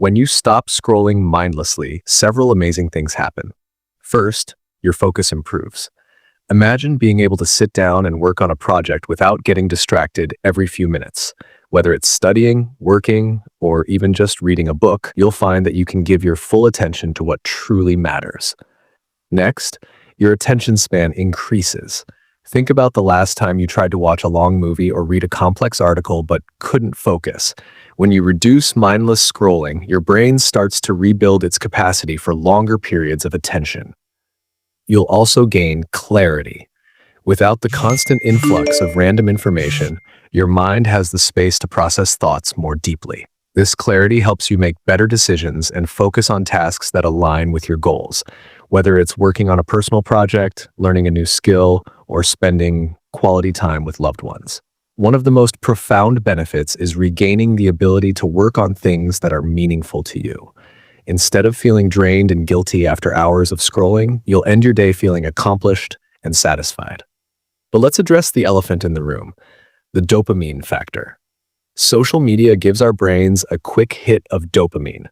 When you stop scrolling mindlessly, several amazing things happen. First, your focus improves. Imagine being able to sit down and work on a project without getting distracted every few minutes. Whether it's studying, working, or even just reading a book, you'll find that you can give your full attention to what truly matters. Next, your attention span increases. Think about the last time you tried to watch a long movie or read a complex article but couldn't focus. When you reduce mindless scrolling, your brain starts to rebuild its capacity for longer periods of attention. You'll also gain clarity. Without the constant influx of random information, your mind has the space to process thoughts more deeply. This clarity helps you make better decisions and focus on tasks that align with your goals, whether it's working on a personal project, learning a new skill, or spending quality time with loved ones. One of the most profound benefits is regaining the ability to work on things that are meaningful to you. Instead of feeling drained and guilty after hours of scrolling, you'll end your day feeling accomplished and satisfied. But let's address the elephant in the room, the dopamine factor. Social media gives our brains a quick hit of dopamine,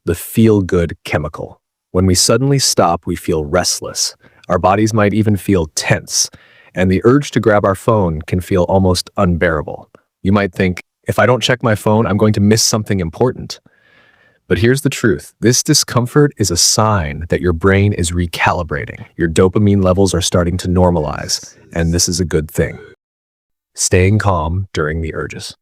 the feel-good chemical. When we suddenly stop, we feel restless. Our bodies might even feel tense, and the urge to grab our phone can feel almost unbearable. You might think, if I don't check my phone, I'm going to miss something important. But here's the truth. This discomfort is a sign that your brain is recalibrating. Your dopamine levels are starting to normalize, and this is a good thing. Staying calm during the urges.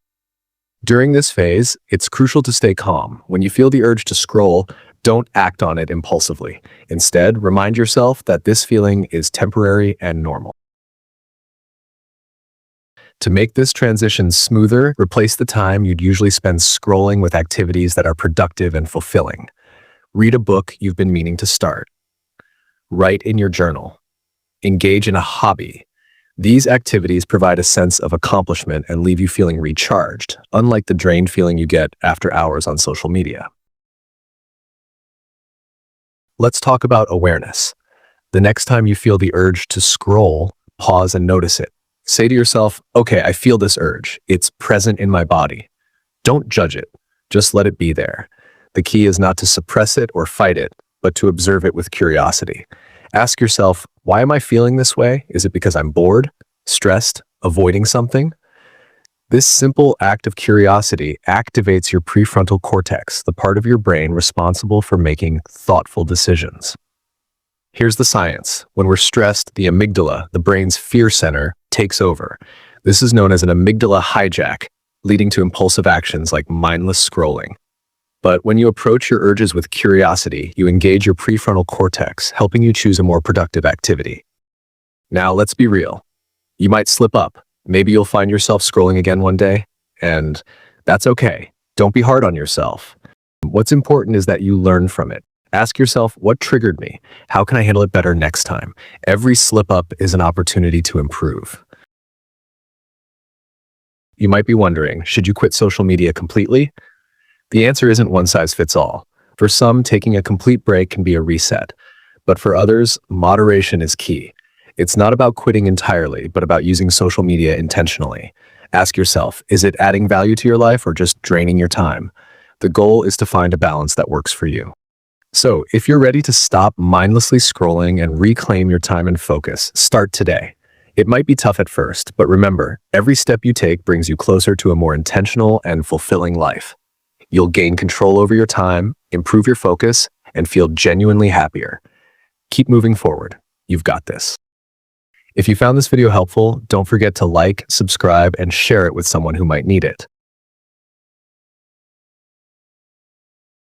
During this phase, it's crucial to stay calm. When you feel the urge to scroll, don't act on it impulsively. Instead, remind yourself that this feeling is temporary and normal. To make this transition smoother, replace the time you'd usually spend scrolling with activities that are productive and fulfilling. Read a book you've been meaning to start. Write in your journal. Engage in a hobby. These activities provide a sense of accomplishment and leave you feeling recharged, unlike the drained feeling you get after hours on social media. Let's talk about awareness. The next time you feel the urge to scroll, pause and notice it. Say to yourself, okay, I feel this urge. It's present in my body. Don't judge it. Just let it be there. The key is not to suppress it or fight it, but to observe it with curiosity. Ask yourself, why am I feeling this way? Is it because I'm bored, stressed, avoiding something? This simple act of curiosity activates your prefrontal cortex, the part of your brain responsible for making thoughtful decisions. Here's the science. When we're stressed, the amygdala, the brain's fear center, takes over. This is known as an amygdala hijack, leading to impulsive actions like mindless scrolling. But when you approach your urges with curiosity, you engage your prefrontal cortex, helping you choose a more productive activity. Now, let's be real. You might slip up. Maybe you'll find yourself scrolling again one day, and that's okay. Don't be hard on yourself. What's important is that you learn from it. Ask yourself, what triggered me? How can I handle it better next time? Every slip-up is an opportunity to improve. You might be wondering, should you quit social media completely? The answer isn't one size fits all. For some, taking a complete break can be a reset. But for others, moderation is key. It's not about quitting entirely, but about using social media intentionally. Ask yourself, is it adding value to your life or just draining your time? The goal is to find a balance that works for you. So, if you're ready to stop mindlessly scrolling and reclaim your time and focus, start today. It might be tough at first, but remember, every step you take brings you closer to a more intentional and fulfilling life. You'll gain control over your time, improve your focus, and feel genuinely happier. Keep moving forward. You've got this. If you found this video helpful, don't forget to like, subscribe, and share it with someone who might need it.